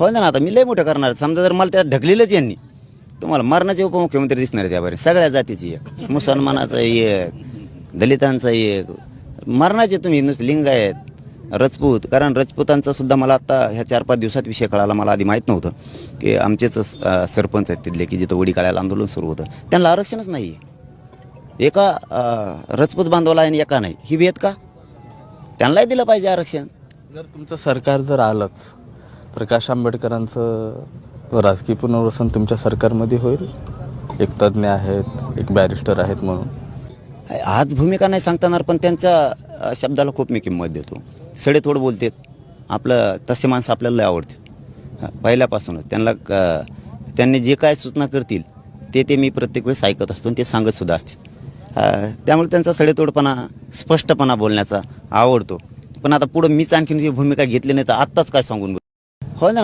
हो ना, आता मी लय मोठं करणार. समजा जर मला त्यात ढकलेलंच यांनी, तुम्हाला मरणाचे उपमुख्यमंत्री दिसणार आहे त्यावर. सगळ्या जातीची एक, मुसलमानाचा एक, दलितांचा एक, मरणाचे तुम्ही नुसते लिंगायत, राजपूत. कारण राजपूतांचा सुद्धा मला आत्ता ह्या 4-5 दिवसात विषय कळाला. मला आधी माहीत नव्हतं की आमचेच सरपंच आहेत तिथले, की जिथं वडी काढायला आंदोलन सुरू होतं, त्यांना आरक्षणच नाही आहे. एका राजपूत बांधवाला आणि एका नाही, ही भेद का? त्यांनाही दिलं पाहिजे आरक्षण. जर तुमचं सरकार जर आलंच, प्रकाश आंबेडकरांचं राजकीय पुनर्वसन तुमच्या सरकारमध्ये होईल? एक तज्ज्ञ आहेत, एक बॅरिस्टर आहेत म्हणून. आज भूमिका नाही सांगता येणार, पण त्यांच्या शब्दाला खूप मी किंमत देतो. सडेतोड बोलतात. आपलं तसे माणसं आपल्याला लय आवडतात पहिल्यापासूनच. त्यांनी जे काय सूचना करतील ते मी प्रत्येक वेळेस ऐकत असतो आणि ते सांगतसुद्धा असतील. त्यामुळे त्यांचा सडेतोडपणा, स्पष्टपणा बोलण्याचा आवडतो. पण आता पुढं मीच आणखीन जी भूमिका घेतली नाही तर आत्ताच काय सांगून हो ना.